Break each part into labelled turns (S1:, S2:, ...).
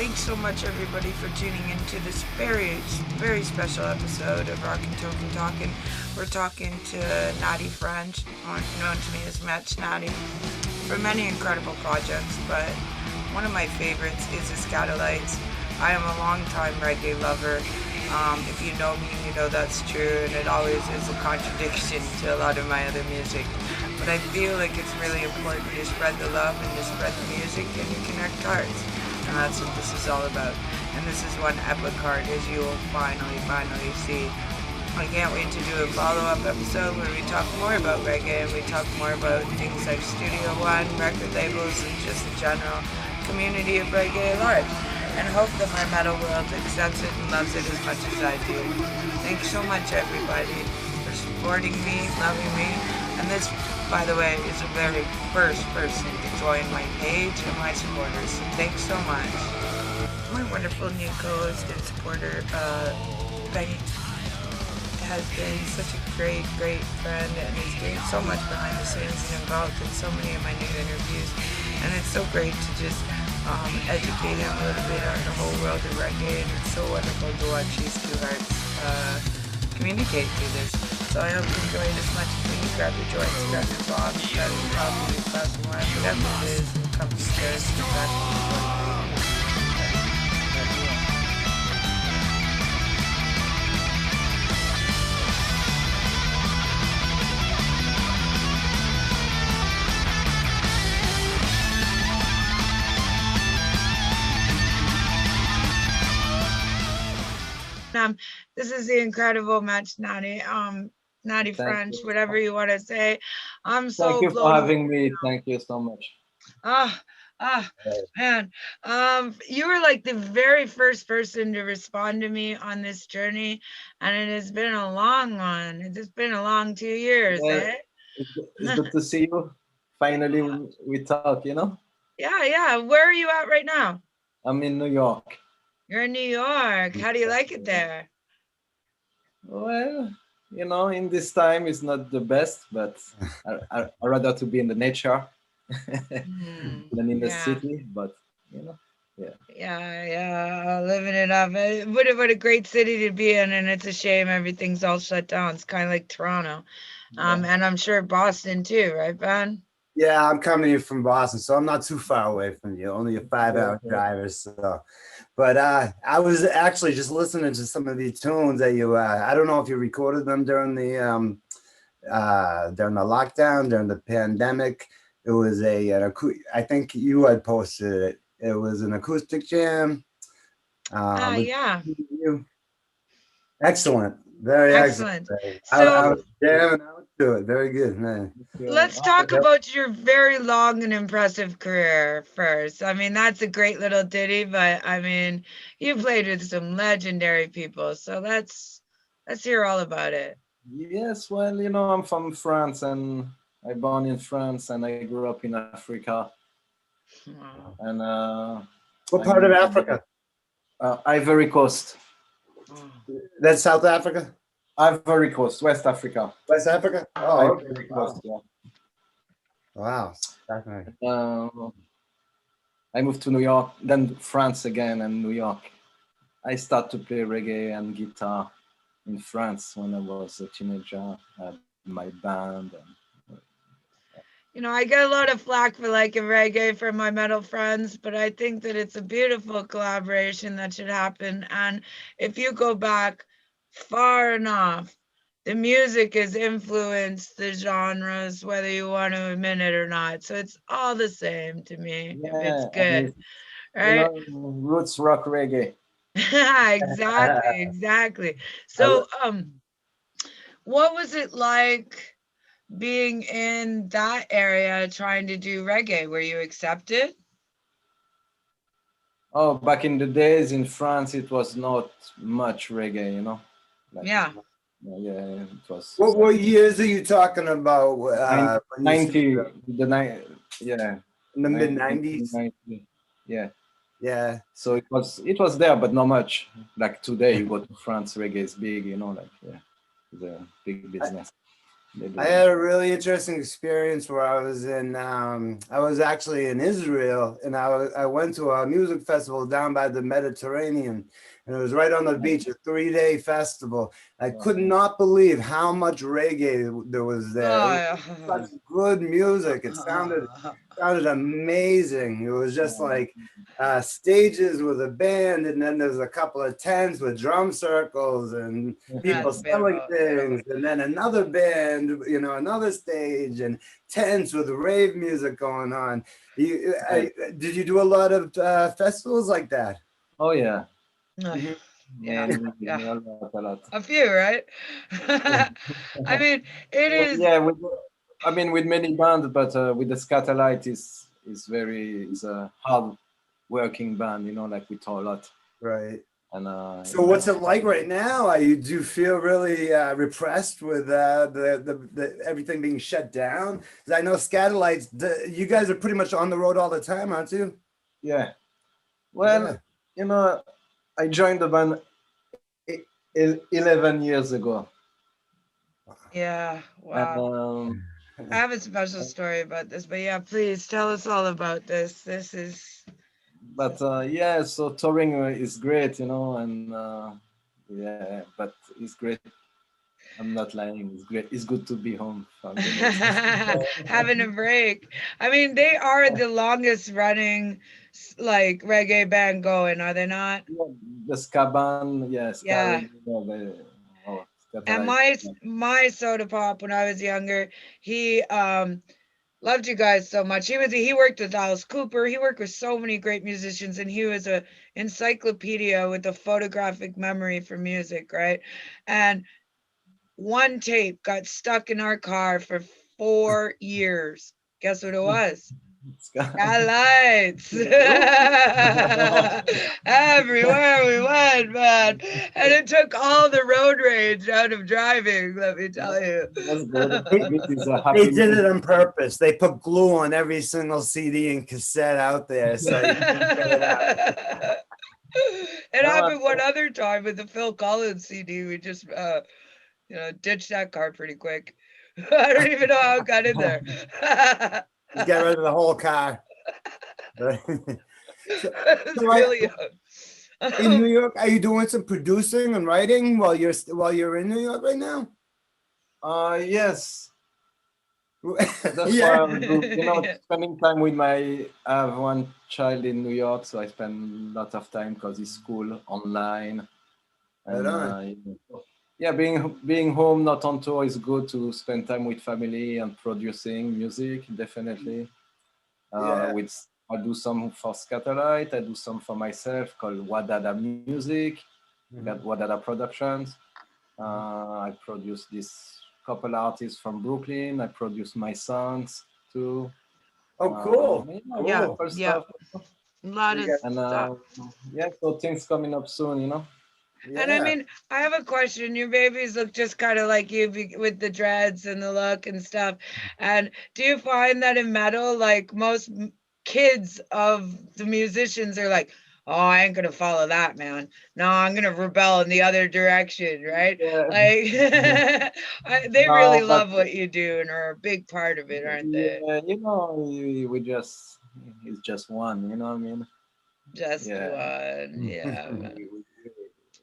S1: Thanks so much, everybody, for tuning into this very special episode of Rockn Talkn. We're talking to Natty French, known to me as Metsch Natty, for many incredible projects, but one of my favorites is his Scatolites. I am a longtime reggae lover. If you know me, you know that's true, and it always is a contradiction to a lot of my other music. But I feel like it's really important to spread the love and to spread the music and to connect hearts. And that's what this is all about. And this is one epic heart, as you will finally see. I can't wait to do a follow-up episode where we talk more about reggae and we talk more about things like Studio One, record labels, and just the general community of reggae at large. And hope that my metal world accepts it and loves it as much as I do. Thanks so much, everybody, for supporting me, loving me. And this, by the way, is the very first person to join my page and my supporters. So thanks so much. My wonderful new co-host and supporter, Benny, has been such a great friend and is doing so much behind the scenes and involved in so many of my new interviews. And it's so great to just educate him a little bit on the whole world of reggae, and it's so wonderful to watch these two hearts communicate through this. So I hope you enjoy it as much as when you grab your joints, grab your box, grab your coffee, your glass of wine, whatever it is, and comfy chairs, sit back and enjoy the reading. This is the incredible Metsch Natty, Natty French, whatever you want to say. I'm so
S2: Thank you for
S1: blown.
S2: having me. Thank you so much.
S1: Ah, man. You were like the very first person to respond to me on this journey, and it has been a long one. It's just been a long 2 years,
S2: Yeah,
S1: eh?
S2: it's good to see you. Finally, we talk, you know?
S1: Yeah. Where are you at right now?
S2: I'm in New York.
S1: You're in New York. How do you like it there?
S2: Well, you know, in this time it's not the best, but I rather to be in the nature than in the
S1: Yeah.
S2: city. But you know, yeah.
S1: Yeah, living it up. What a great city to be in, and it's a shame everything's all shut down. It's kind of like Toronto,
S2: Yeah.
S1: and I'm sure Boston too, right, Ben?
S3: Yeah, I'm coming to you from Boston, so I'm not too far away from you. Only a 5 hour drive or so. But I was actually just listening to some of the tunes that you. I don't know if you recorded them during the lockdown, during the pandemic. It was I think you had posted it. It was an acoustic jam.
S1: Yeah.
S3: Excellent, very excellent.
S1: Excellent.
S3: I
S1: So
S3: was jamming out to it. Very good, man.
S1: let's talk about your very long and impressive career first. I mean, that's a great little ditty, but I mean, you played with some legendary people, so let's hear all about it.
S2: Yes, well, you know, I'm from France and I born in France and I grew up in Africa.
S1: Wow.
S2: And
S3: What part of Africa?
S2: Ivory Coast.
S3: That's South Africa?
S2: Ivory Coast, West Africa.
S3: West Africa? Oh, okay.
S2: Ivory Coast, yeah.
S3: Wow. Definitely.
S2: I moved to New York, then France again, and New York. I started to play reggae and guitar in France when I was a teenager. I had my band.
S1: You know, I get a lot of flack for liking reggae from my metal friends, but I think that it's a beautiful collaboration that should happen. And if you go back far enough, the music has influenced the genres, whether you want to admit it or not. So it's all the same to me if it's good, right?
S2: You know, roots rock reggae.
S1: Exactly. So, what was it like being in that area trying to do reggae? Were you accepted?
S2: Oh, back in the days in France, it was not much reggae, you know. Like,
S1: Yeah.
S2: Yeah, it was.
S3: What years are you talking about?
S2: 90, yeah.
S3: In the mid 90s?
S2: Yeah.
S3: Yeah.
S2: So it was there, but not much. Like today, you go to France, reggae is big, you know, like, yeah, it's a big business. They do
S3: I had a really interesting experience where I was actually in Israel, and I went to a music festival down by the Mediterranean, and it was right on the beach, a 3-day festival. I could not believe how much reggae there was there. It was
S1: Oh,
S3: such good music. It sounded amazing. It was just like stages with a band, and then there's a couple of tents with drum circles and people
S1: that's
S3: selling
S1: beautiful.
S3: things, and then another band, another stage, and tents with rave music going on. Did you do a lot of festivals like that?
S2: Oh yeah,
S1: Ugh,
S3: Mhm.
S1: yeah, yeah,
S2: a lot, a lot.
S1: a few, right? I mean, it is.
S2: Yeah, I mean with many bands, but with the Scatterlight is a hard working band, like we talk a lot.
S3: Right.
S2: And
S3: So what's it like right now? Do you feel really repressed with the everything being shut down? Because I know Scatterlights, you guys are pretty much on the road all the time, aren't you?
S2: yeah,
S3: Yeah.
S2: well, I joined the band 11 years ago,
S1: Yeah,
S2: and
S1: wow. I have a special story about this, but yeah, please tell us all about this. This is.
S2: but yeah, so touring is great, and yeah, but it's great. I'm not lying. It's great. It's good to be home from
S1: Having a break. I mean, they are the longest running like reggae band going, are they not?
S2: Yeah, the ska band, yeah,
S1: Yeah.
S2: oh,
S1: And
S2: Scatterlight.
S1: my soda pop when I was younger, he loved you guys so much. He worked with Alice Cooper. He worked with so many great musicians, and he was a encyclopedia with a photographic memory for music, right? And one tape got stuck in our car for 4 years. Guess what it was? Got lights everywhere we went, man. And it took all the road rage out of driving, let me tell you.
S2: That's good. This is a
S3: They
S2: happy
S3: did it
S2: mood.
S3: on purpose. They put glue on every single CD and cassette out there, so you can get it out.
S1: It
S2: No,
S1: happened one other time with the Phil Collins CD. We just ditched that car pretty quick. I don't even know how it got in there.
S3: Just get rid of the whole car. So,
S1: It's
S3: so
S1: really
S3: in New York, are you doing some producing and writing while you're in New York right now?
S2: yes, that's
S3: Yeah.
S2: why I'm good. Spending time with I have one child in New York, so I spend a lot of time because it's school online.
S3: Right
S2: And
S3: on.
S2: yeah, being home, not on tour, is good to spend time with family and producing music, definitely.
S3: Yeah.
S2: With I do some for Scatterlight, I do some for myself called Wadada Music. I got Wadada Productions. I produce this couple artists from Brooklyn. I produce my songs too.
S3: Oh, cool.
S2: Yeah,
S1: yeah,
S3: Cool.
S2: couple
S1: yeah,
S2: stuff.
S1: a lot
S3: You
S1: of
S3: got,
S2: And
S1: stuff.
S2: yeah, so things coming up soon.
S1: And I
S3: yeah.
S1: mean, I have a question. Your babies look just kind of like you with the dreads and the look and stuff. And do you find that in metal, like most kids of the musicians are like, oh, I ain't gonna follow that, man. No, I'm gonna rebel in the other direction, right?
S2: Yeah,
S1: Like, they really
S2: no, but
S1: love what you do and are a big part of it, aren't they?
S2: yeah, we just it's just one. You know what I mean?
S1: Just
S2: Yeah,
S1: one, yeah.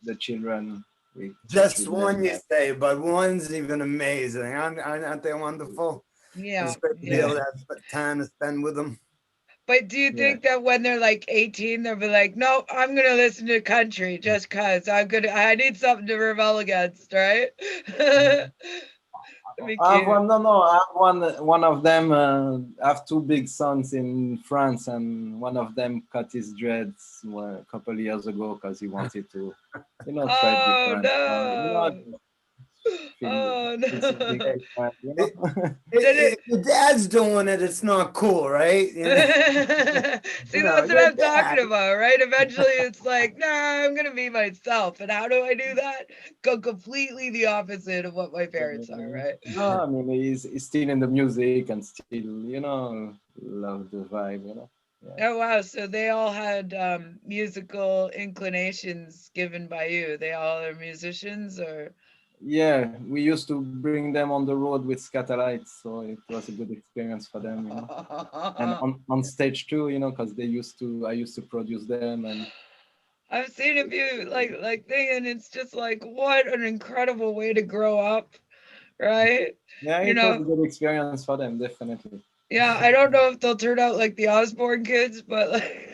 S2: the children, we
S3: Just
S2: treat them
S3: one, you
S2: like
S3: say, but one's even amazing. Aren't they wonderful? It's
S1: Yeah,
S3: great to be
S1: yeah.
S3: able
S2: yeah,
S3: to have time to spend with them.
S1: But do you
S2: yeah.
S1: think that when they're like 18, they'll be like, no, I'm gonna listen to country just cause I need something to rebel against, right? That'd be
S2: I have
S1: cute.
S2: one. No. I have one of them. I have two big sons in France, and one of them cut his dreads a couple years ago because he wanted to, try
S1: Oh
S2: different.
S1: no. Oh
S2: It's a big
S1: no.
S2: difference.
S3: It,
S1: Did it
S3: if your dad's doing it, it's not cool, right?
S1: See, that's what
S3: Your
S1: I'm talking
S3: dad.
S1: about, right? Eventually it's like, nah, I'm gonna be myself. And how do I do that? Go completely the opposite of what my parents are, right?
S2: No, I mean he's still in the music and still, love the vibe. Yeah.
S1: Oh wow, so they all had musical inclinations given by you. They all are musicians or
S2: Yeah, we used to bring them on the road with Scatterlights, so it was a good experience for them, you know. And on stage too, you know, because I used to produce them, and
S1: I've seen a few like thing, and it's just like what an incredible way to grow up, right?
S2: yeah,
S1: You
S2: it was
S1: know,
S2: a good experience for them, definitely.
S1: yeah, I don't know if they'll turn out like the Osborne kids, but like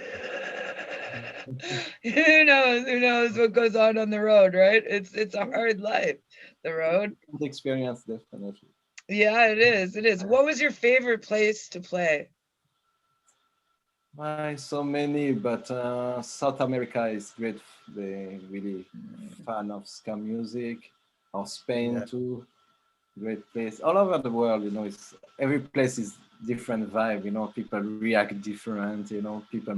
S1: who knows what goes on the road, right? It's a hard life, the road.
S2: Good experience, definitely.
S1: Yeah, it is. It is. What was your favorite place to play?
S2: Why so many, but South America is great. They really fan of ska music, or Spain
S3: Yeah.
S2: too. Great place. All over the world, you know, it's every place is different vibe. You know, people react different. You know, people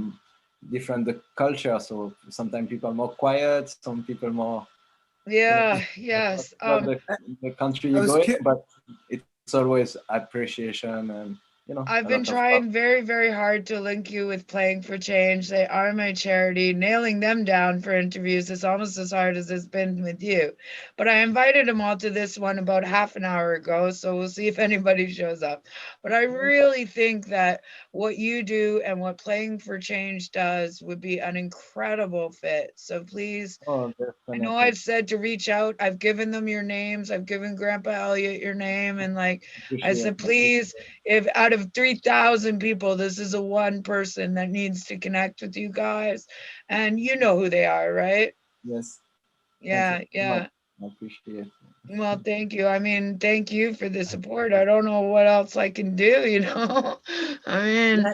S2: different the culture. So sometimes people more quiet, some people more. You know,
S1: Yeah, yes.
S2: not the country
S3: I
S2: you
S3: was
S2: go in,
S3: curious.
S2: but it's always appreciation and you know a
S1: I've
S2: lot
S1: been
S2: of love.
S1: trying very, very hard to link you with Playing for Change. They are my charity. Nailing them down for interviews is almost as hard as it's been with you. But I invited them all to this one about half an hour ago, so we'll see if anybody shows up. But I really think that what you do and what Playing for Change does would be an incredible fit. So please,
S2: Oh,
S1: I know
S2: definitely.
S1: I've said to reach out. I've given them your names. I've given Grandpa Elliot your name. And like I
S2: Appreciate.
S1: said, please, if out of 3,000 people, this is a one person that needs to connect with you guys. And you know who they are, right?
S2: Yes. Thank you
S1: Yeah,
S2: so much.
S1: yeah.
S2: I appreciate it.
S1: Well, thank you. I mean, thank you for the support. I don't know what else I can do. I
S3: Can
S1: mean,
S3: I,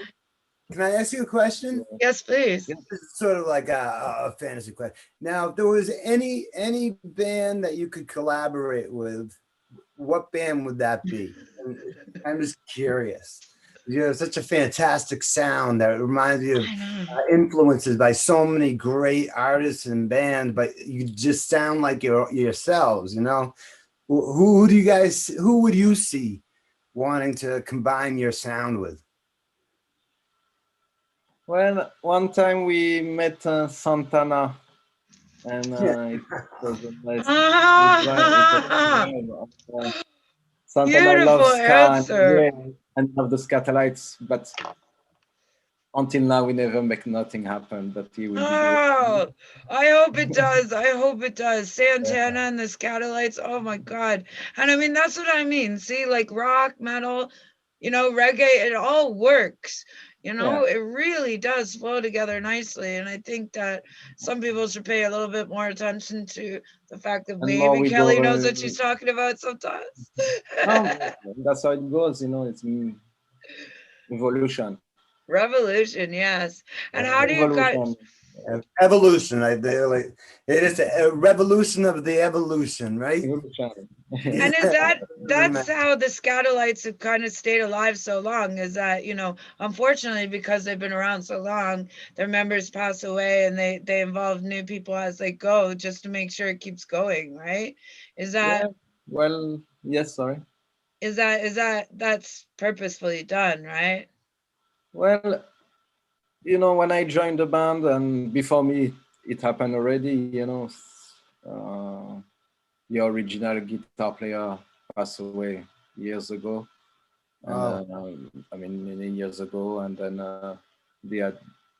S3: can I ask you a question?
S1: yes, please.
S2: Yeah.
S3: This is sort of like a fantasy question. Now, if there was any band that you could collaborate with, what band would that be? And I'm just curious. You have such a fantastic sound that reminds me of
S1: I know.
S3: influences by so many great artists and bands, but you just sound like yourselves. You know, who do you guys? Who would you see wanting to combine your sound with?
S2: Well, one time we met Santana, and it was a nice. It was a
S1: Ah,
S2: vibe. Santana
S1: beautiful
S2: loves ska and
S1: answer.
S2: yeah, and love the Scatterlights, but until now we never make nothing happen. But he will be great.
S1: Oh, I hope it does. I hope it does. Santana and the Scatolites. Oh my God. And I mean, that's what I mean. See, like rock, metal, reggae, it all works.
S2: Yeah,
S1: It really does flow together nicely. And I think that some people should pay a little bit more attention to the fact that
S2: and more
S1: maybe
S2: we
S1: Kelly
S2: go.
S1: knows what she's talking about sometimes.
S2: No, that's how it goes. You know, it's evolution.
S1: Revolution, yes. And how do you
S2: Evolution.
S1: guys?
S3: Evolution. Like it is a revolution of the evolution, right?
S2: Evolution.
S1: And is that's
S3: Remember.
S1: how the Scatolites have kind of stayed alive so long, is that, unfortunately, because they've been around so long, their members pass away and they involve new people as they go just to make sure it keeps going, right? Is
S2: Yeah.
S1: that
S2: Well, yes. Sorry.
S1: that's purposefully done, right?
S2: Well, you know, when I joined the band, and before me, it happened already. You know, the original guitar player passed away years ago, and
S3: Oh,
S2: I mean many years ago, and then they had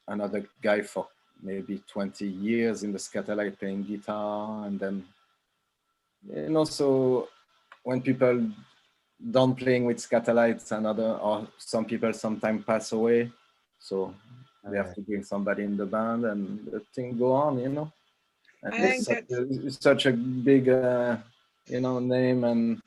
S2: another guy for maybe 20 years in the Scatterlight playing guitar, and then you know, so when people done playing with Scatterlights, another or some people sometimes pass away, so
S3: all
S2: they have
S3: right.
S2: to bring somebody in the band, and the thing go on, you know. And
S1: I think that's
S2: it's such a big, you know, name, and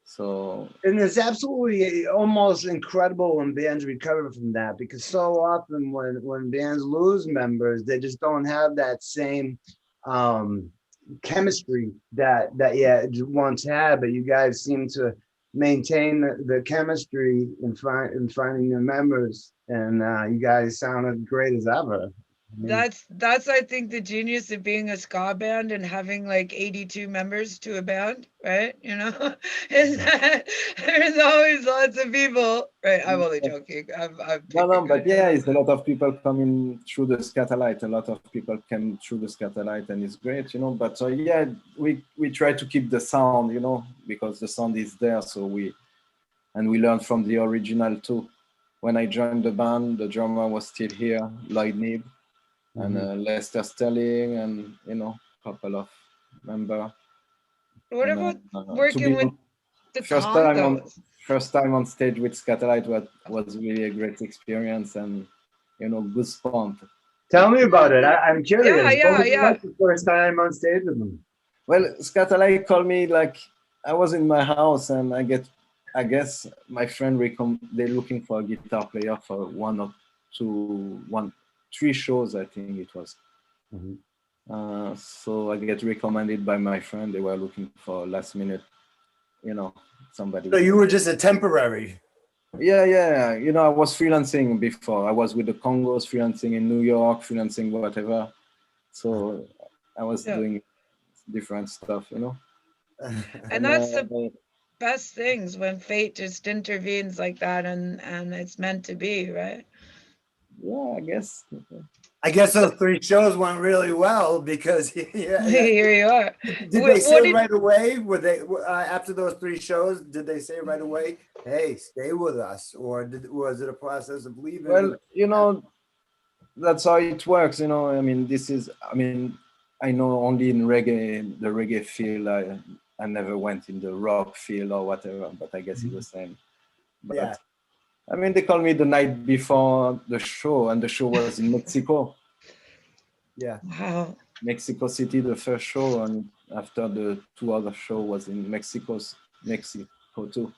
S2: so
S3: And it's absolutely almost incredible when bands recover from that, because so often when bands lose members, they just don't have that same um, chemistry that yeah once had. But you guys seem to maintain the chemistry in finding new members, and you guys sounded great as ever.
S1: That's I think the genius of being a ska band and having like 82 members to a band, right? You know, is that there's always lots of people, right? I'm only joking. I'm
S2: No, no,
S1: picking
S2: but
S1: on
S2: yeah,
S1: you.
S2: it's a lot of people coming through the Scatterlight. A lot of people came through the Scatterlight, and it's great, you know. But yeah, we try to keep the sound, you know, because the sound is there. So we learn from the original too. When I joined the band, the drummer was still here, Lloyd Nib, and Lester Sterling, and you know, a couple of member.
S1: What
S2: And
S1: about
S2: to
S1: working
S2: be
S1: with the
S2: first time on
S1: Tongos?
S2: first time on stage with Scatterlight was really a great experience, and you know, goosebumps.
S3: Tell me about it. I'm
S1: Yeah,
S3: curious. What
S1: yeah,
S3: was it
S1: yeah.
S3: like the first time on stage with them?
S2: Well, Scatterlight called me like I was in my house, and I guess my friend they're looking for a guitar player for three shows, I think it was. So I get recommended by my friend. They were looking for last minute, you know, somebody.
S3: So you were just a temporary.
S2: Yeah. You know, I was freelancing before. I was with the Congos, freelancing in New York, freelancing whatever. So I was doing different stuff, you know.
S1: And that's the best things when fate just intervenes like that, and it's meant to be, right?
S2: Yeah, I guess.
S3: I guess those three shows went really well because
S1: Here you are.
S3: Did they say right away? Were they after those three shows? Did they say right away, "Hey, stay with us," or was it a process of leaving?
S2: Well, you know, that's how it works. You know, I mean, I know only in the reggae field. I never went in the rock field or whatever, but I guess it's the same. But
S3: yeah.
S2: I mean, they called me the night before the show, and the show was in Mexico.
S3: Yeah.
S1: Wow.
S2: Mexico City, the first show, and after the two other show was in Mexico too.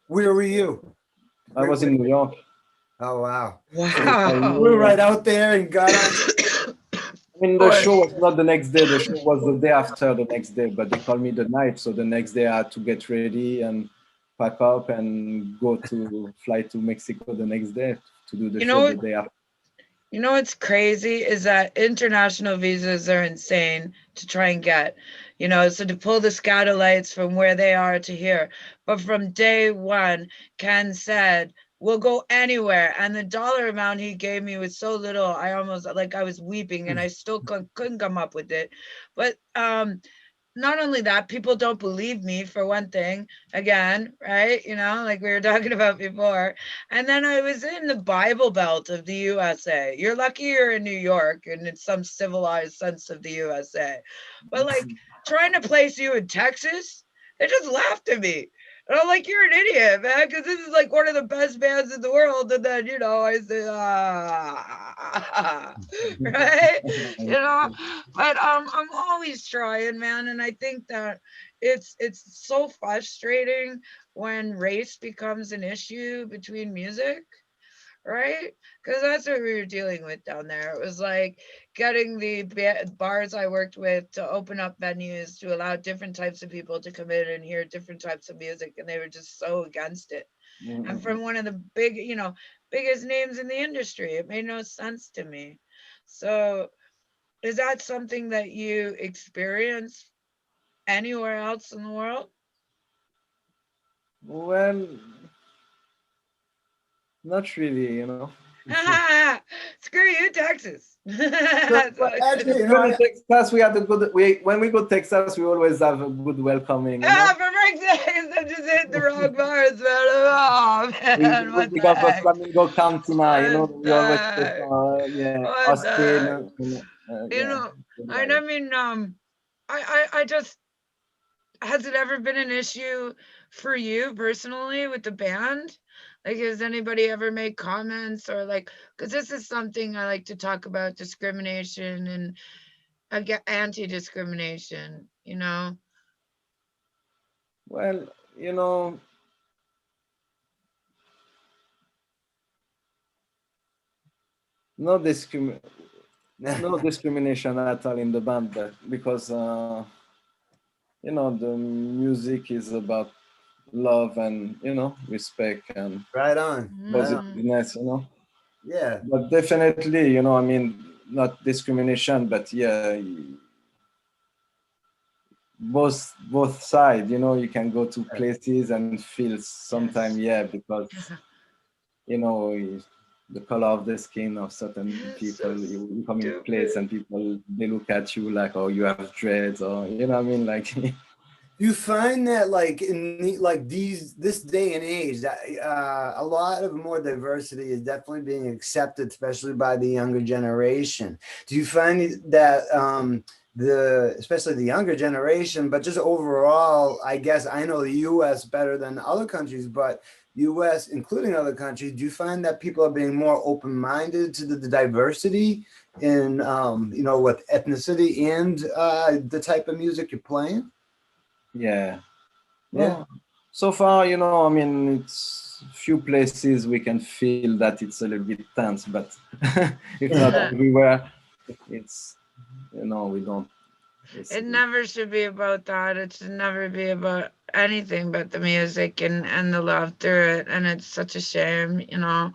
S3: Where were you?
S2: I was in New York.
S3: Oh wow!
S1: Wow.
S3: We were right out there and got on.
S2: I mean, the show was not the next day. The show was the day after the next day, but they called me the night. So the next day I had to get ready and pack up and fly to Mexico the next day to do the show the day after.
S1: You know what's crazy is that international visas are insane to try and get, you know, so to pull the scatterlights from where they are to here. But from day one, Ken said, we'll go anywhere. And the dollar amount he gave me was so little, I almost, like, I was weeping, and I still couldn't come up with it. But not only that, people don't believe me, for one thing, again, right? You know, like we were talking about before. And then I was in the Bible Belt of the USA. You're lucky you're in New York and in some civilized sense of the USA. But like trying to place you in Texas, they just laughed at me. And I'm like, you're an idiot, man, because this is like one of the best bands in the world. And then, you know, I say, right? You know, but I'm always trying, man. And I think that it's so frustrating when race becomes an issue between music, right? Because that's what we were dealing with down there. It was like getting the bars I worked with to open up venues to allow different types of people to come in and hear different types of music, and they were just so against it. And from one of the biggest names in the industry, it made no sense to me. So is that something that you experience anywhere else in the world?
S2: Well, not really, you know.
S1: Screw you, Texas.
S3: Actually, you
S2: know, Texas, we had a good. When we go to Texas, we always have a good welcoming. You know?
S1: For breakfast, I'm just hitting the wrong bars, man. Oh man,
S2: we got the Flamingo Cantina, you know. We always Austin.
S1: You know, and I mean, I just, has it ever been an issue for you personally with the band? Like, has anybody ever made comments or like, because this is something I like to talk about, discrimination and anti-discrimination, you know?
S2: Well, you know, no discrimination at all in the band, but because you know, the music is about love and, you know, respect and
S3: right on
S2: positiveness, you know.
S3: Yeah.
S2: But definitely, you know, I mean, not discrimination, but yeah, both sides. You know, you can go to places and feel sometimes,
S1: Yes.
S2: yeah, because you know the color of the skin of certain
S1: It's
S2: people.
S1: so
S2: You come in place
S1: stupid.
S2: and people they look at you like, oh, you have dreads, or you know what I mean, like.
S3: You find that like like this day and age that a lot of more diversity is definitely being accepted, especially by the younger generation. Do you find that the especially the younger generation, but just overall, I guess I know the U.S. better than other countries, but U.S. including other countries, do you find that people are being more open-minded to the diversity in you know, with ethnicity and the type of music you're playing?
S2: Yeah.
S3: Yeah.
S2: No, so far, you know, I mean, it's few places we can feel that it's a little bit tense, but if not everywhere, it's, you know, we don't. It's,
S1: It never should be about that. It should never be about anything but the music and the love through it. And it's such a shame, you know.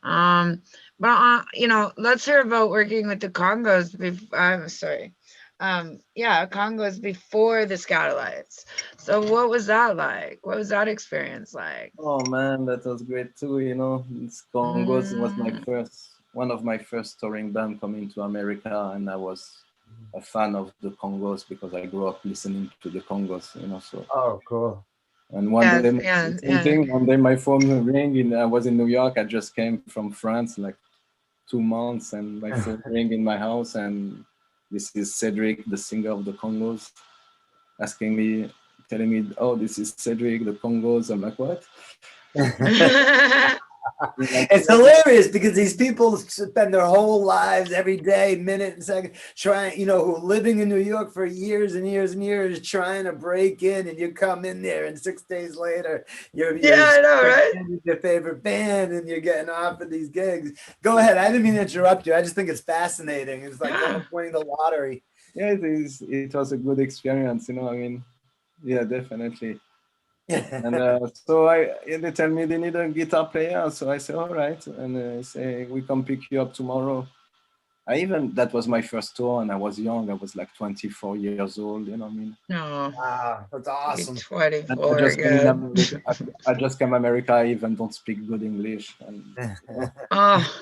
S1: Um, but you know, let's hear about working with the Congos. I'm sorry. Yeah, Congos before the Scatolites. So what was that like? What was that experience like?
S2: oh man, that was great too, you know. It's Congos was my
S1: Mm,
S2: one of my first touring band coming to America, and I was a fan of the Congos because I grew up listening to the Congos, you know. So
S3: Oh, cool.
S2: and one day,
S1: yes, yeah,
S2: same
S1: yeah.
S2: thing. One day my phone rang, and I was in New York. I just came from France, like 2 months, and my phone rang in my house, and this is Cedric, the singer of the Congos, asking me, telling me, "Oh, this is Cedric, the Congos." I'm like, "What?" He's like,
S3: It's hilarious because these people spend their whole lives, every day, minute and second, trying, you know, who living in New York for years and years and years, trying to break in, and you come in there, and 6 days later, you're
S1: Yeah, I know, right?
S3: your favorite band, and you're getting offered these gigs. Go ahead. I didn't mean to interrupt you. I just think it's fascinating. It's like
S1: Yeah.
S3: almost winning the lottery.
S2: yeah, it is. It was a good experience, you know. I mean, yeah, definitely. And so they tell me they need a guitar player. So I say, all right. And I say, we come pick you up tomorrow. That was my first tour, and I was young. I was like 24 years old, you know what I mean?
S1: No,
S3: Wow, that's
S1: you're
S3: awesome.
S2: I
S1: 24
S2: just came in
S1: again.
S2: America. I just came America. I even don't speak good English. And, you know,
S1: Oh.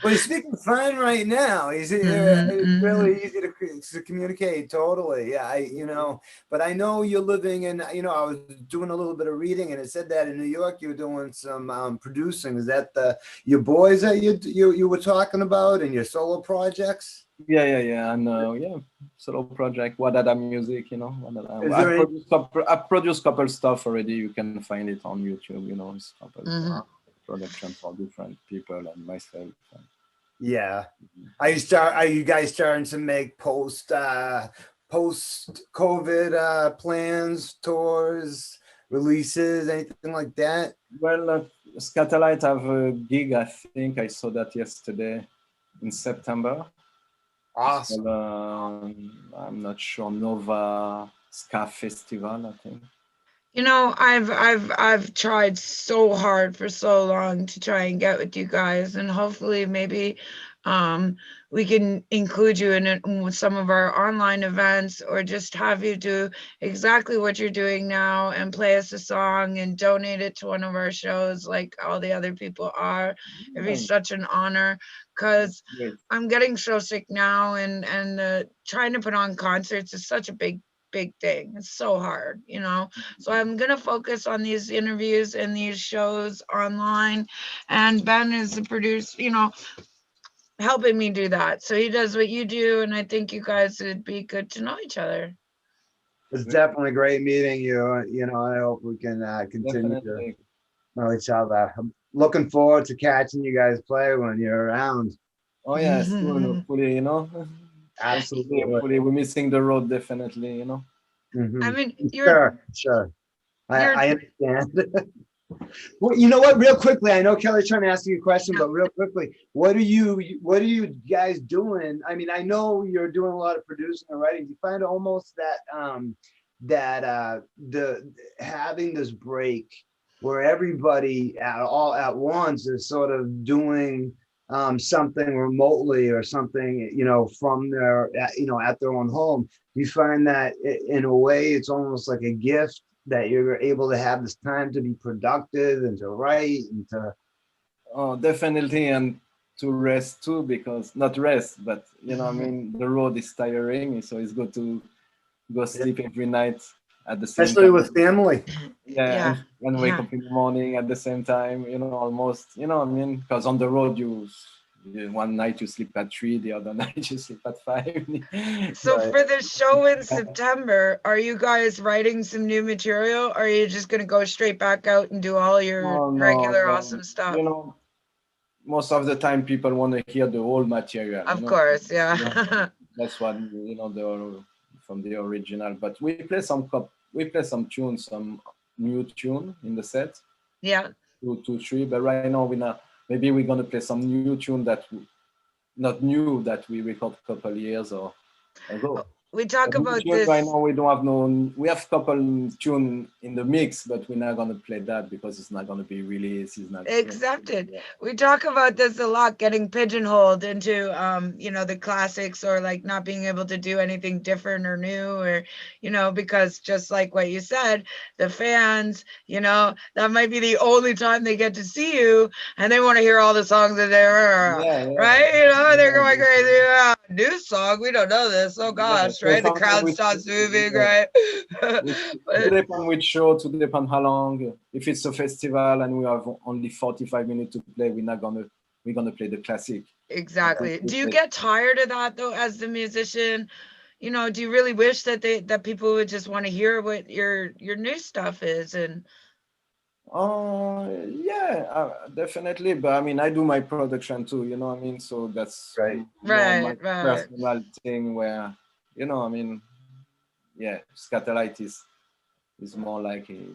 S3: Well, he's speaking fine right now. It's
S1: Mm-hmm.
S3: really easy to communicate. Totally, yeah. You know, but I know you're living in. You know, I was doing a little bit of reading, and it said that in New York you're doing some producing. Is that the your boys that you were talking about and your solo projects?
S2: yeah. And yeah, solo project, Wadada Music, you know.
S3: Is there any?
S2: I produced couple stuff already. You can find it on YouTube, you know, it's couple
S1: Mm-hmm.
S2: production for different people and myself. And,
S3: Yeah. Are you guys starting to make post COVID plans, tours, releases, anything like that?
S2: well, Scatolight have a gig. I think I saw that yesterday in September. It's called,
S3: Awesome.
S2: I'm not sure, Nova Ska Festival, I think.
S1: You know, I've tried so hard for so long to try and get with you guys, and hopefully maybe um we can include you in it with some of our online events, or just have you do exactly what you're doing now and play us a song and donate it to one of our shows like all the other people are. It'd be
S2: Yeah,
S1: such an honor, because
S2: great.
S1: I'm getting so sick now, and trying to put on concerts is such a big thing. It's so hard, you know. So I'm gonna focus on these interviews and these shows online, and Ben is the producer, you know, helping me do that. So he does what you do, and I think you guys would be good to know each other.
S3: It's definitely great meeting you. You know, I hope we can continue to
S2: Definitely.
S3: know each other. I'm looking forward to catching you guys play when you're around.
S2: Oh yeah, soon, hopefully, you know.
S3: Absolutely.
S2: Hopefully we're missing the road, definitely, you know.
S1: I
S3: Hmm.
S1: mean,
S3: Sure.
S1: you're
S3: I understand. Well, you know what? Real quickly, I know Kelly's trying to ask you a question, but real quickly, what are you guys doing? I mean, I know you're doing a lot of producing and writing. Do you find almost that the having this break where everybody at all at once is sort of doing something remotely or something, you know, from their, you know, at their own home, you find that in a way it's almost like a gift that you're able to have this time to be productive and to write and to.
S2: Oh, definitely, and to rest too, because not rest, but you know, I mean, the road is tiring, so it's good to go sleep every night at the same
S3: Especially
S2: time.
S3: with family.
S2: Yeah,
S1: Yeah.
S2: and wake
S1: Yeah.
S2: up in the morning at the same time. You know, almost. You know, what I mean, because on the road one night you sleep at 3, the other night you sleep at 5.
S1: So
S3: Right.
S1: for the show in September, are you guys writing some new material, or are you just gonna go straight back out and do all your
S2: No, no,
S1: regular
S2: no.
S1: awesome stuff?
S2: You know, most of the time people want to hear the whole material. You
S1: Of
S2: know,
S1: course,
S2: yeah,
S1: yeah.
S2: that's what you know from the original. But we play some tunes, some new tune in the set,
S1: Yeah.
S2: 2, 2, 3. But right now we not. Maybe we're gonna play some new tune not new that we record a couple years or ago.
S1: We talk
S2: But new
S1: about
S2: tune right
S1: this.
S2: now we don't have no. We have couple tune in the mix, but we're not gonna play that because it's not gonna be released. It's not.
S1: Accepted.
S2: Yeah.
S1: We talk about this a lot, getting pigeonholed into you know, the classics, or like not being able to do anything different or new, or you know, because just like what you said, the fans, you know, that might be the only time they get to see you, and they want to hear all the songs that they're
S2: Yeah, yeah,
S1: right, you know, they're
S2: yeah,
S1: going crazy. Yeah, new song, we don't know this. Oh
S2: yeah.
S1: gosh,
S2: So
S1: right? The
S2: sometimes
S1: crowd
S2: we,
S1: starts moving,
S2: yeah,
S1: right?
S2: to
S1: But
S2: depend which show, to depend how long. If it's a festival and we have only 45 minutes to play, we're gonna play the classic.
S1: exactly. Do you get tired of that though, as the musician? You know, do you really wish that that people would just want to hear what your new stuff is? And
S2: Yeah, definitely. But I mean, I do my production too. You know what I mean? So that's
S3: Right.
S2: more my
S1: right.
S2: personal thing. Where you know, I mean, yeah, Scatterlight is more like yeah,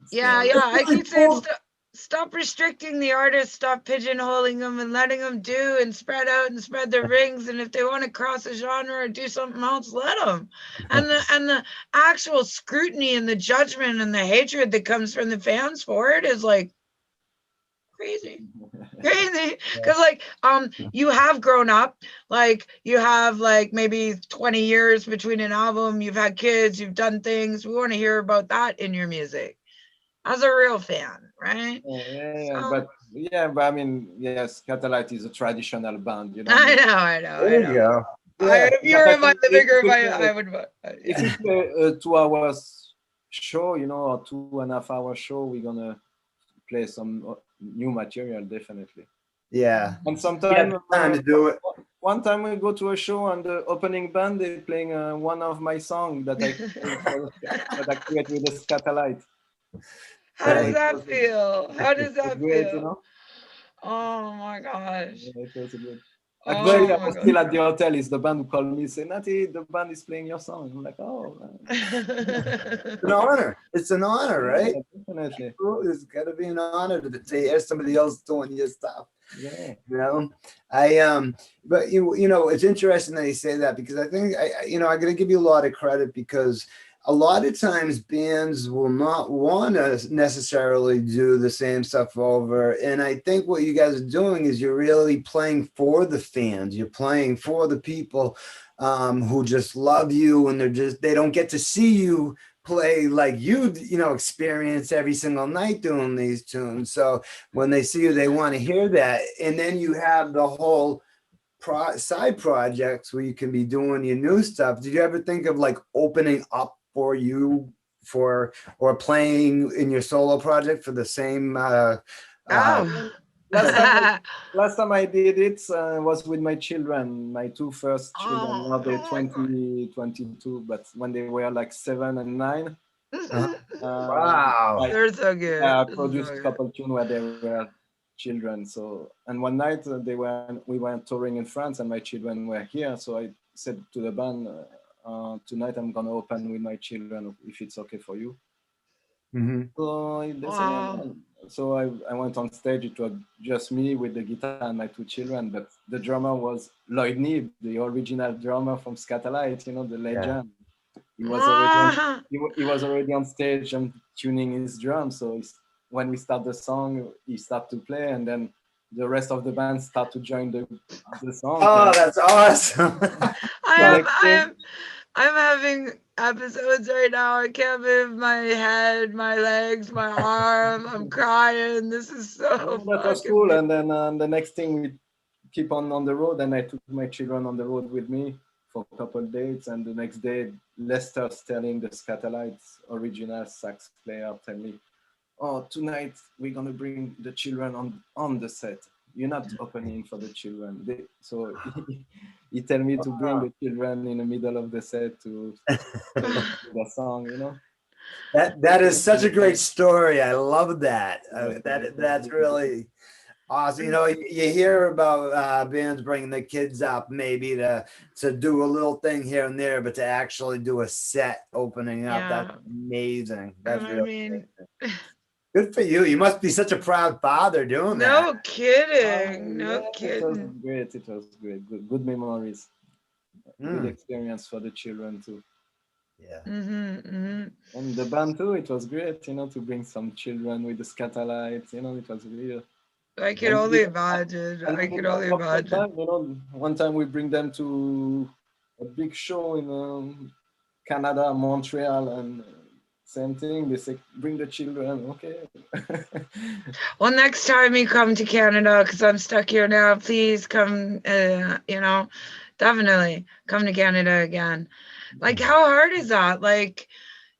S2: it's
S1: Yeah,
S2: there.
S1: yeah. I
S3: Really
S1: keep saying
S3: cool.
S1: stop restricting the artist, stop pigeonholing them, and letting them do and spread out and spread their rings. And if they want to cross a genre or do something else, let them. And the actual scrutiny and the judgment and the hatred that comes from the fans for it is like crazy. Crazy, because like you have grown up, like you have like maybe 20 years between an album, you've had kids, you've done things. We want to hear about that in your music as a real fan, right?
S2: Yeah,
S1: So
S2: but I mean, yes, Catalite is a traditional band. You know what I
S1: I
S2: mean?
S1: know, I know, I
S3: There you
S1: know.
S3: go.
S1: I,
S3: Yeah.
S1: if you
S2: But
S1: were
S2: I
S1: in my
S2: think
S1: living room,
S2: if
S1: I would
S2: if
S1: yeah.
S2: we play a 2 hours show, you know, or 2.5 hour show, we're gonna play some new material, definitely.
S3: Yeah.
S2: And
S3: You got
S2: sometimes,
S3: the time to do it.
S2: one time we go to a show and the opening band they playing one of my songs that I create with the Scatterlight.
S1: How
S2: So
S1: does
S3: Right.
S1: that feel? How does
S2: it was
S1: that
S2: great, you
S1: feel?
S2: know.
S1: Oh my gosh.
S2: Yeah, it was good.
S3: But
S2: Actually,
S1: Oh
S2: I
S1: my
S2: was
S1: god.
S2: still at the hotel. It's the band who called me, say, Natty, the band is playing your song. I'm like, oh, man.
S3: it's an honor. It's an honor, right?
S2: Yeah, definitely.
S3: It's got to be an honor to hear somebody else doing your stuff.
S2: Yeah.
S3: You know, but you know, it's interesting that you say that, because I think you know, I'm going to give you a lot of credit, because a lot of times bands will not want to necessarily do the same stuff over. And I think what you guys are doing is you're really playing for the fans. You're playing for the people who just love you, and they don't get to see you play like you know, experience every single night doing these tunes. So when they see you, they want to hear that. And then you have the whole side projects where you can be doing your new stuff. Did you ever think of like opening up for you for, or playing in your solo project for the same
S1: Oh.
S2: Last time, last time I did it was with my children, my 2 first children.
S1: Oh,
S2: Now they're
S1: oh my god.
S2: 22, but when they were like 7 and 9,
S3: wow.
S1: They're so good.
S2: I
S1: They're
S2: produced
S1: so
S2: a
S1: good.
S2: couple tune where they were children. So, and one night we were touring in France, and my children were here. So I said to the band, tonight I'm gonna open with my children if it's okay for you.
S3: Mm-hmm.
S2: So they say, yeah,
S1: Wow.
S2: man. So I went on stage. It was just me with the guitar and my 2 children, but the drummer was Lloyd Neeb, the original drummer from Scatterlight, you know, the
S3: Yeah.
S2: legend. He was already on,
S1: Ah.
S2: he was already on stage and tuning his drums. So when we start the song, he started to play, and then the rest of the band start to join the song.
S3: Oh, that's awesome.
S1: I'm having episodes right now. I can't move my head, my legs, my arm. I'm crying. This is so
S2: that was
S1: fucking
S2: cool.
S1: big.
S2: And then the next thing we keep on the road, and I took my children on the road with me for a couple of dates. And the next day, Lester Sterling, the Scatolites original sax player, tell me, "Oh, tonight we're gonna bring the children on the set. You're not opening for the children." So he tell me to bring the children in the middle of the set to the song, you know.
S3: That is such a great story. I love that. That's really awesome. You know, you hear about bands bringing the kids up maybe to do a little thing here and there, but to actually do a set opening up, that's amazing. That's really good for you. You must be such a proud father doing that.
S1: No kidding. No kidding.
S2: It was great. Good memories. Good experience for the children too.
S3: Yeah.
S2: And the band too, it was great, you know, to bring some children with the Scatolites, you know, it was real.
S1: I can only imagine. I can only imagine.
S2: You know, one time we bring them to a big show in Canada, Montreal, and same thing. They say, bring the children, okay.
S1: Well, next time you come to Canada, because I'm stuck here now, please come, you know, definitely come to Canada again. Like, how hard is that? Like,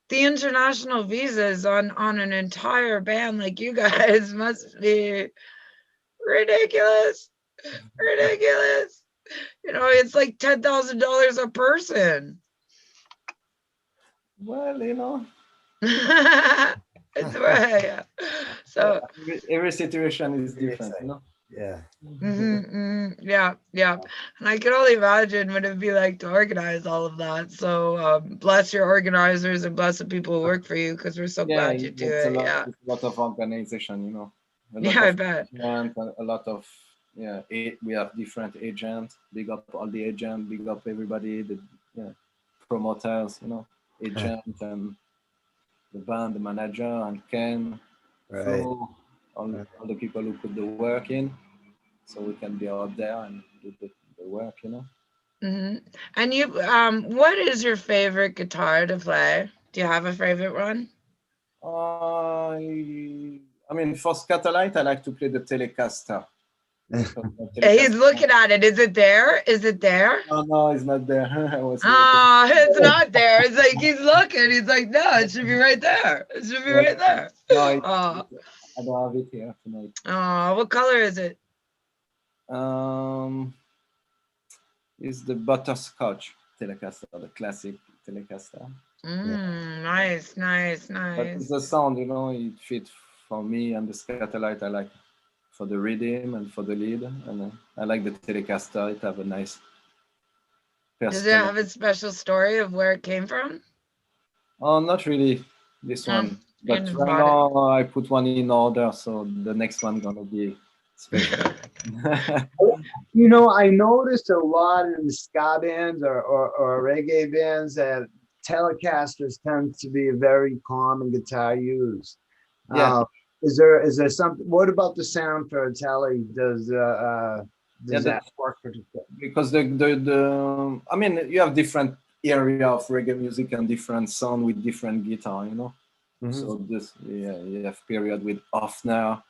S1: the international visas on an entire band like you guys must be ridiculous. Ridiculous. You know, it's like $10,000 a person.
S2: Well, you know.
S1: It's right. So
S2: every situation is different, you know.
S3: Yeah.
S1: Yeah. And I can only imagine what it'd be like to organize all of that. So bless your organizers and bless the people who work for you, because we're so glad you do it.
S2: It's a lot of organization, you know.
S1: I bet.
S2: A lot of we have different agents. Big up all the agents. Big up everybody. The promoters, you know, agent and the band, the manager, and Ken, Flo, all the people who put the work in, so we can be out there and do the work, you know.
S1: And you, what is your favorite guitar to play? Do you have a favorite one?
S2: I mean, for Scatolite, I like to play the Telecaster.
S1: He's looking at it. Is it there? Is it there?
S2: No, it's not there.
S1: It's not there. It's like he's looking. He's like, no, it should be right there. It should be right there.
S2: No, I don't have it here tonight.
S1: Oh, what color is it?
S2: It's the butterscotch Telecaster, the classic Telecaster.
S1: Nice.
S2: But it's the sound, you know, it fits for me, and the Scatolite I like for the rhythm and for the lead, and I like the Telecaster. It have a nice.
S1: Does it have a special story of where it came from?
S2: Oh, not really. This one, but right now I put one in order, so the next one gonna be special.
S3: You know, I noticed a lot in the ska bands or reggae bands that Telecasters tend to be a very common guitar used.
S2: Yeah.
S3: Is there something? What about the sound for a Tele? Does that work for?
S2: Because I mean, you have different area of reggae music and different sound with different guitar, you know. So you have period with Offner,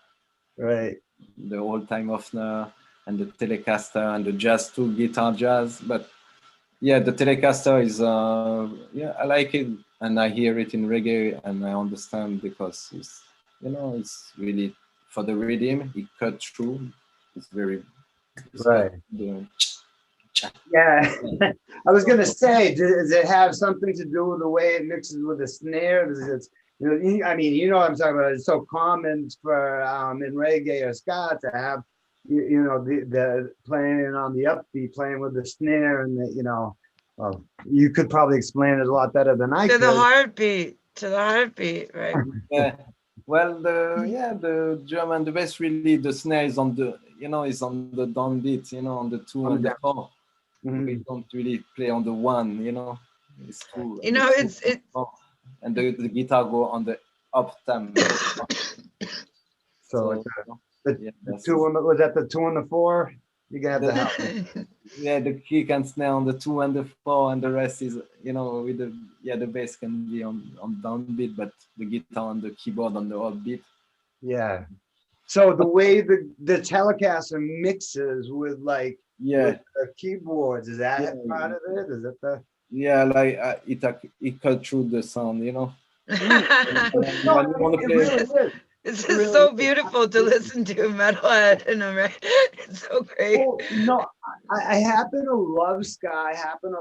S3: right?
S2: The old-time Offner and the Telecaster and the jazz too, guitar jazz. But yeah, the Telecaster is I like it, and I hear it in reggae and I understand, because it's, you know, it's really for the rhythm. It cut through. It's very
S3: right. Yeah, I was gonna say, does it have something to do with the way it mixes with the snare? I mean, you know what I'm talking about. It's so common for in reggae or ska to have you know the playing on the upbeat, playing with the snare, and the, you know, well, you could probably explain it a lot better than I could.
S1: To the heartbeat, right?
S2: Yeah. Well, the drum and the bass, really, the snare is on the, you know, is on the downbeat, you know, on the 2 and the 4. We don't really play on the 1, you know. It's 2.
S1: You know, it's
S2: and the guitar go on the up tempo. So Yeah,
S3: The two and the, was that the 2 and the 4? You're gonna have to help me.
S2: yeah, the kick and snare on the 2 and the 4, and the rest is, with the the bass can be on downbeat, but the guitar and the keyboard on the upbeat.
S3: Yeah. So the way the Telecaster mixes with like
S2: Yeah,
S3: with the keyboards, is that
S2: yeah,
S3: part of it? Is it the
S2: yeah. Like it cut through the sound,
S3: no,
S2: when you want to
S3: it
S2: play.
S3: really is.
S1: This
S3: It
S1: is
S3: really
S1: so
S3: is.
S1: beautiful to listen to metalhead and it's so great.
S3: Well, I happen to love ska. I happen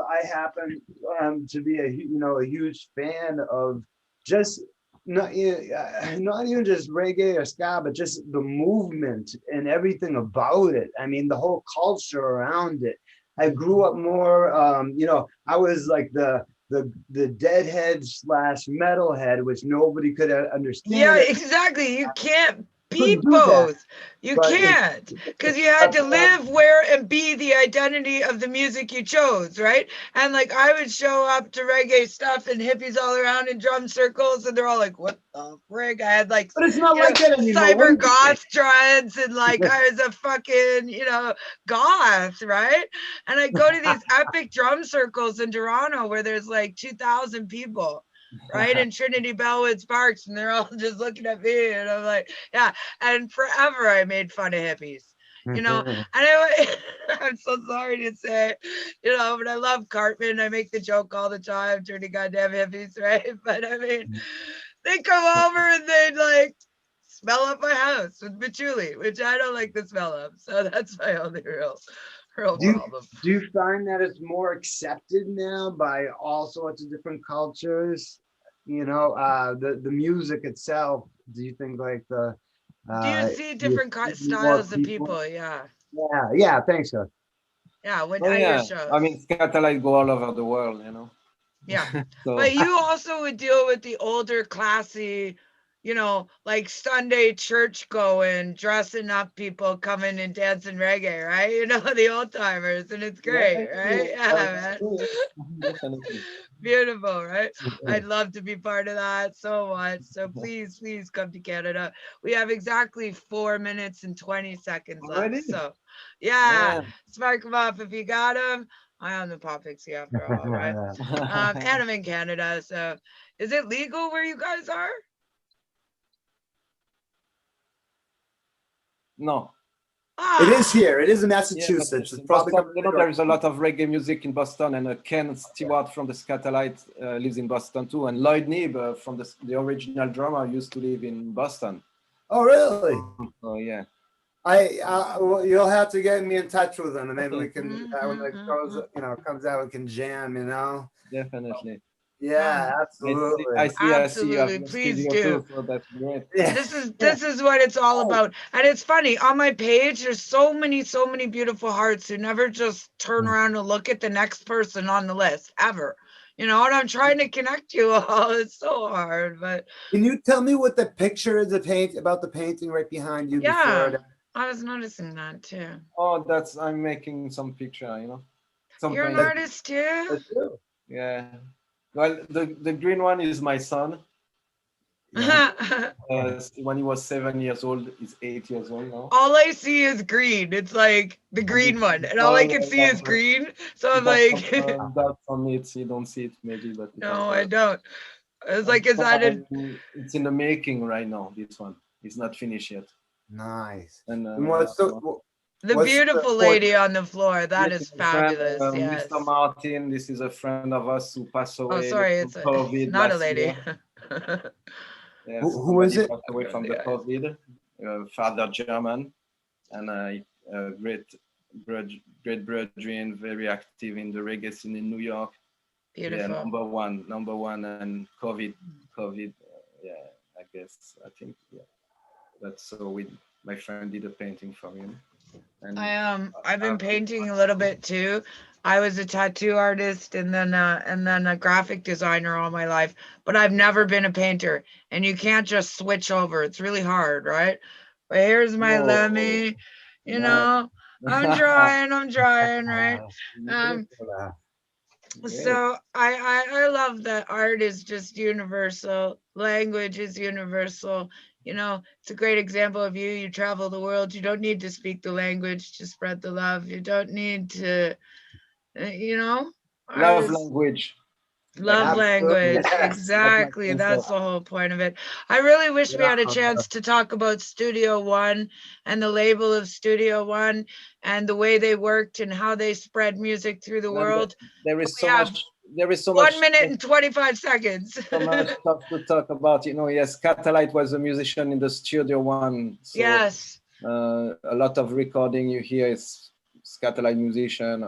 S3: to be a huge fan of just not even just reggae or ska, but just the movement and everything about it. I mean, the whole culture around it. I grew up more, I was like the deadhead slash metalhead, which nobody could understand.
S1: Yeah, exactly. You can't be
S3: Couldn't do that,
S1: both. You
S3: but
S1: can't, because you had to live, wear, and be the identity of the music you chose, right? And like I would show up to reggae stuff and hippies all around in drum circles, and they're all like, "What the frig?" I had like,
S3: but it's not like that anymore.
S1: cyber goth dreads, and like I was a fucking, goth, right? And I go to these epic drum circles in Toronto where there's like 2,000 people, right, in Trinity Bellwood Sparks, and they're all just looking at me, and I'm like, yeah. And forever I made fun of hippies, and I'm so sorry to say, but I love Cartman. I make the joke all the time, dirty goddamn hippies, right? But I mean, they come over and they'd like smell up my house with patchouli, which I don't like the smell of. So that's my only real problem.
S3: Do you find that it's more accepted now by all sorts of different cultures? The music itself. Do you think like the
S1: Do you see different styles of people? Yeah.
S3: Yeah. Thanks, sir.
S1: Yeah, when
S2: Oh
S1: at your
S2: yeah,
S1: shows.
S2: I mean, Scatterlight go all over the world,
S1: Yeah.
S2: So
S1: But you also would deal with the older, classy, like Sunday church going, dressing up people coming and dancing reggae, right? The old timers, and it's great, right? Yeah, man.
S2: definitely.
S1: Beautiful, right? I'd love to be part of that so much. So please, please come to Canada. We have exactly 4 minutes and 20 seconds left.
S2: Already?
S1: So, yeah,
S2: Yeah.
S1: spark them up if you got them. I own the Pop Pixie after all, right? And I'm in Canada. So, is it legal where you guys are?
S2: No.
S3: It is here. It is in
S2: Yeah,
S3: Massachusetts. It's
S2: Boston,
S3: probably
S2: there is a lot of reggae music in Boston, and Ken Stewart from the Scatterlight lives in Boston too, and Lloyd Knibb from the original drummer used to live in Boston.
S3: Oh, really?
S2: Oh yeah.
S3: Well, you'll have to get me in touch with them, and maybe we can when it comes out, we can jam.
S2: Definitely.
S3: Yeah, absolutely.
S2: I see.
S1: Absolutely,
S2: You have
S1: please
S2: studio
S1: do.
S2: too, so that's great.
S3: Yeah.
S1: This is what it's all about. And it's funny, on my page there's so many beautiful hearts who never just turn around and look at the next person on the list ever. And I'm trying to connect you all. It's so hard, but
S3: Can you tell me what the picture is about the painting right behind you?
S1: yeah,
S3: Before
S1: I was noticing that too.
S2: Oh, I'm making some picture, some
S1: You're an
S2: paint.
S1: artist too?
S2: Yeah. Well, the green one is my son. When he was 7 years old, he's 8 years old now.
S1: All I see is green. It's like the green one, and all I can see is green. So I'm like,
S2: that's on it. You don't see it maybe, but
S1: no, I don't. It's like, is that
S2: it's in the making right now. This one, it's not finished yet.
S3: nice.
S2: And
S3: what's
S1: the beautiful lady on the floor? That is fabulous. Yes.
S2: Mr. Martin, this is a friend of us who passed away.
S1: Oh, sorry, it's not a lady.
S2: Yes,
S3: who is it?
S2: passed away from the COVID. Father German, and great brethren, very active in the reggae scene in New York.
S1: Beautiful.
S2: Yeah, number one, and COVID. I think that's so. My friend did a painting for him. And
S1: I've been painting a little bit too. I was a tattoo artist and then a graphic designer all my life, but I've never been a painter. And you can't just switch over. It's really hard, right? But here's my Lemmy, I'm trying, right? So I love that art is just universal. Language is universal. you know, it's a great example of you. You travel the world. You don't need to speak the language to spread the love. You don't need to, you know,
S2: Love
S1: artists.
S2: language. Like
S1: Love
S3: Absolutely.
S1: language.
S2: that's my
S1: Exactly. That's
S2: answer.
S1: the whole point of it. I really wish we
S3: Yeah.
S1: had a chance to talk about Studio One and the label of Studio One and the way they worked and how they spread music through the
S2: And
S1: world.
S2: there
S1: But
S2: is
S1: we
S2: so
S1: have
S2: much. There is
S1: 1 minute and 25 seconds.
S2: so much stuff to talk about. You know, yes, Catalite was a musician in the Studio One, so
S1: Yes.
S2: a lot of recording you hear is Catalite musician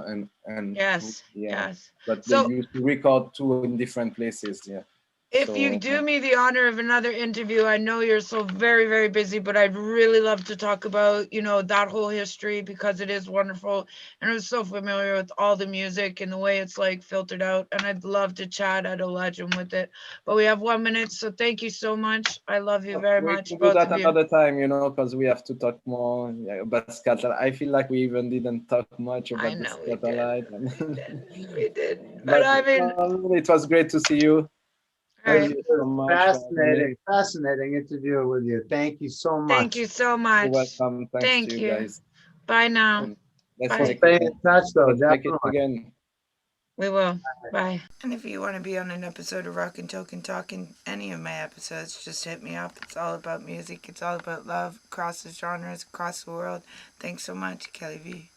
S2: and
S1: Yes.
S2: yeah,
S1: Yes.
S2: but they
S1: So
S2: used to record too in different places. Yeah,
S1: if you
S2: so
S1: do me the honor of another interview, I know you're so very, very busy, but I'd really love to talk about, you know, that whole history because it is wonderful. And I'm so familiar with all the music and the way it's like filtered out. And I'd love to chat at a legend with it. But we have 1 minute. So thank you so much. I love you very
S2: we
S1: much,
S2: can do
S1: both
S2: that
S1: of you.
S2: another time, you know, because we have to talk more about Catalite. I feel like we even didn't talk much
S1: I
S2: about the
S1: know we did.
S2: Catalite,
S1: We did. We did. But
S2: but
S1: I mean,
S2: it was great to see you.
S1: all
S2: Thank
S1: right.
S2: you
S3: It
S2: so
S3: was
S2: much for having me.
S3: fascinating, fascinating interview with you. Thank you so
S1: Thank
S3: much.
S1: you so
S2: You're
S1: much.
S2: welcome. Thanks to
S1: Thank
S2: you
S1: you.
S2: guys.
S1: Bye now.
S2: And let's
S3: We'll
S1: Bye.
S2: make it.
S3: stay in touch though,
S2: Let's make it
S3: definitely.
S2: again.
S1: We will. Bye. And if you want to be on an episode of Rockn Talking Talking, any of my episodes, just hit me up. It's all about music. It's all about love across the genres, across the world. Thanks so much, Kelly V.